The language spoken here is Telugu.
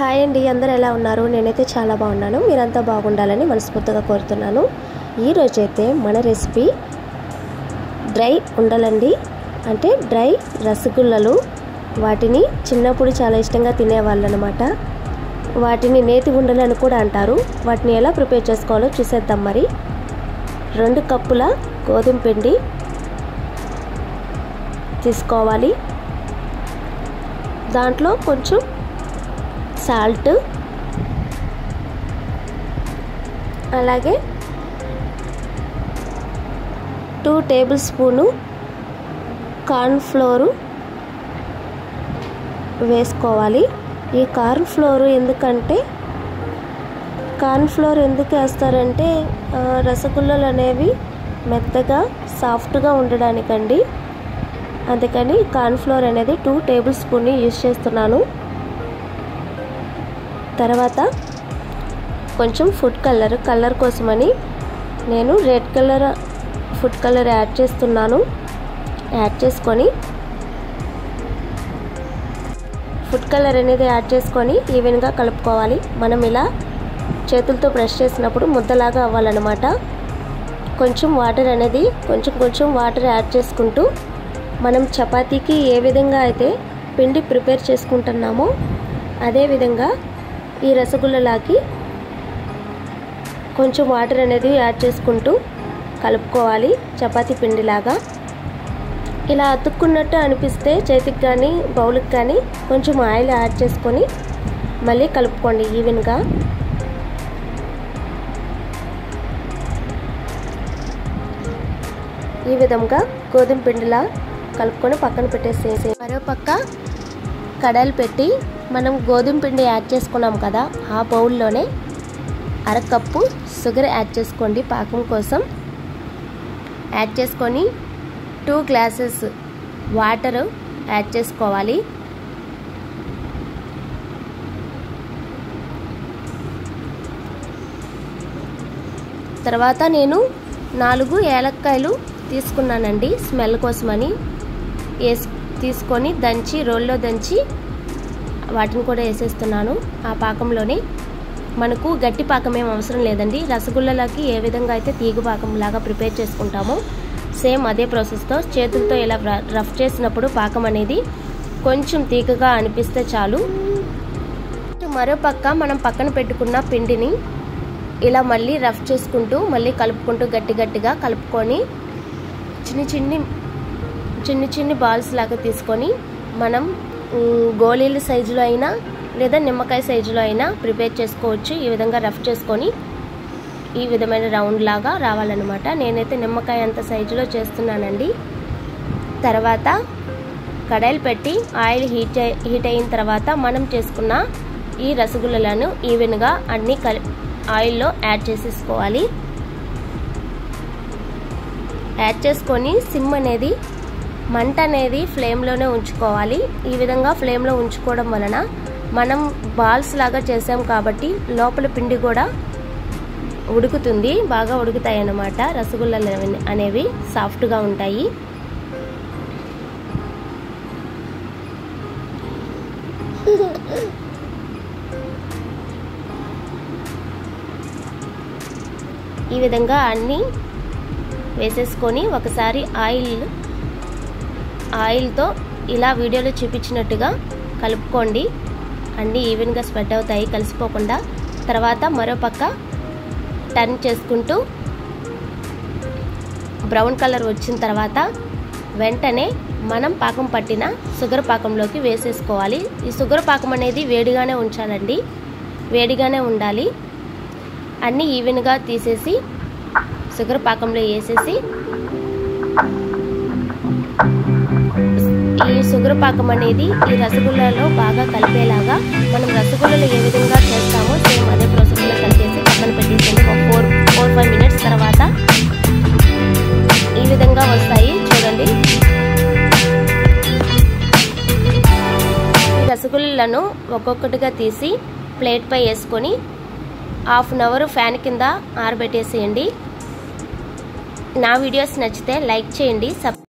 హాయ్ అండి, అందరూ ఎలా ఉన్నారు? నేనైతే చాలా బాగున్నాను. మీరంతా బాగుండాలని మనస్ఫూర్తిగా కోరుతున్నాను. ఈరోజైతే మన రెసిపీ డ్రై ఉండలండి, అంటే డ్రై రసగుల్లలు. వాటిని చిన్నప్పుడు చాలా ఇష్టంగా తినేవాళ్ళు అనమాట. వాటిని నేతి ఉండలు అని కూడా అంటారు. వాటిని ఎలా ప్రిపేర్ చేసుకోవాలో చూసేద్దాం. మరి 2 కప్పుల గోధుమ పిండి తీసుకోవాలి. దాంట్లో కొంచెం సాల్ట్, అలాగే 2 టేబుల్ స్పూను కార్న్ ఫ్లోరు వేసుకోవాలి. ఈ కార్న్ ఫ్లోర్ ఎందుకు వేస్తారంటే రసగుల్లలు అనేవి మెత్తగా సాఫ్ట్గా ఉండడానికండి. అందుకని కార్న్ ఫ్లోర్ అనేది 2 టేబుల్ స్పూన్ని యూజ్ చేస్తున్నాను. తర్వాత కొంచెం ఫుడ్ కలర్ కోసమని నేను red colour food colour add చేస్తున్నాను. యాడ్ చేసుకొని ఫుడ్ కలర్ అనేది యాడ్ చేసుకొని ఈవెన్గా కలుపుకోవాలి. మనం ఇలా చేతులతో బ్రష్ చేసినప్పుడు ముద్దలాగా అవ్వాలన్నమాట. కొంచెం వాటర్ యాడ్ చేసుకుంటూ మనం చపాతీకి ఏ విధంగా అయితే పిండి ప్రిపేర్ చేసుకుంటున్నామో అదేవిధంగా ఈ రసగుల్లలాకి కొంచెం వాటర్ అనేది యాడ్ చేసుకుంటూ కలుపుకోవాలి. చపాతీ పిండిలాగా ఇలా అతుక్కున్నట్టు అనిపిస్తే చేతికి కానీ బౌల్కి కానీ కొంచెం ఆయిల్ యాడ్ చేసుకొని మళ్ళీ కలుపుకోండి ఈవెన్గా. ఈ విధంగా గోధుమ పిండిలా కలుపుకొని పక్కన పెట్టేసేసి మరో పక్క కడాయిలు పెట్టి మనం గోధుమ పిండి యాడ్ చేసుకున్నాం కదా, ఆ బౌల్లోనే 1/2 కప్పు షుగర్ యాడ్ చేసుకోండి. పాకం కోసం యాడ్ చేసుకొని 2 గ్లాసెస్ వాటర్ యాడ్ చేసుకోవాలి. తర్వాత నేను 4 ఏలక్కాయలు తీసుకున్నానండి, స్మెల్ కోసమని. తీసుకొని రోల్లో దంచి వాటిని కూడా వేసేస్తున్నాను ఆ పాకంలోనే. మనకు గట్టి పాకం ఏం అవసరం లేదండి. రసగుల్లలకి ఏ విధంగా అయితే తీగ పాకం లాగా ప్రిపేర్ చేసుకుంటామో సేమ్ అదే ప్రాసెస్తో చేతులతో ఇలా రఫ్ చేసినప్పుడు పాకం అనేది కొంచెం తీగగా అనిపిస్తే చాలు. మరో పక్క మనం పక్కన పెట్టుకున్న పిండిని ఇలా మళ్ళీ రఫ్ చేసుకుంటూ మళ్ళీ కలుపుకుంటూ గట్టిగా కలుపుకొని చిన్ని బాల్స్ లాగా తీసుకొని మనం గోళీల సైజులో అయినా లేదా నిమ్మకాయ సైజులో అయినా ప్రిపేర్ చేసుకోవచ్చు. ఈ విధంగా రఫ్ చేసుకొని ఈ విధమైన రౌండ్ లాగా రావాలన్నమాట. నేనైతే నిమ్మకాయ అంత సైజులో చేస్తున్నానండి. తర్వాత కడాయిలు పెట్టి ఆయిల్ హీట్ అయిన తర్వాత మనం చేసుకున్న ఈ రసగుల్లలను ఈవెన్గా అన్ని ఆయిల్లో యాడ్ చేసేసుకోవాలి. యాడ్ చేసుకొని సిమ్ అనేది మంట అనేది ఫ్లేమ్లోనే ఉంచుకోవాలి. ఈ విధంగా ఫ్లేమ్లో ఉంచుకోవడం వలన మనం బాల్స్ లాగా చేసాం కాబట్టి లోపల పిండి కూడా ఉడుకుతుంది, బాగా ఉడుకుతాయి అన్నమాట. రసగుల్లలు అనేవి సాఫ్ట్గా ఉంటాయి. ఈ విధంగా అన్నీ వేసేసుకొని ఒకసారి ఆయిల్తో ఇలా వీడియోలో చూపించినట్టుగా కలుపుకోండి. అన్నీ ఈవెన్గా స్ప్రెడ్ అవుతాయి కలిసిపోకుండా. తర్వాత మరో పక్క టర్న్ చేసుకుంటూ బ్రౌన్ కలర్ వచ్చిన తర్వాత వెంటనే మనం పాకం పట్టిన షుగర్ పాకంలోకి వేసేసుకోవాలి. ఈ షుగర్ పాకం అనేది వేడిగానే ఉంచాలండి, వేడిగానే ఉండాలి. అన్నీ ఈవెన్గా తీసేసి షుగర్ పాకంలో వేసేసి ఈ షుగర్ పాకం అనేది ఈ రసగుల్లలో బాగా కలిపేలాగా మనం రసగుల్లలు ఏ విధంగా చేస్తామో సేమ్ అదే ప్రాసెస్లో కలిపేసి పక్కన పెట్టేసి 4-5 మినిట్స్ తర్వాత ఈ విధంగా వస్తాయి. చూడండి, ఈ రసగుల్లను ఒక్కొక్కటిగా తీసి ప్లేట్ పై వేసుకొని 1/2 అవర్ ఫ్యాన్ కింద ఆరబెట్టేసేయండి. నా వీడియోస్ నచ్చితే లైక్ చేయండి.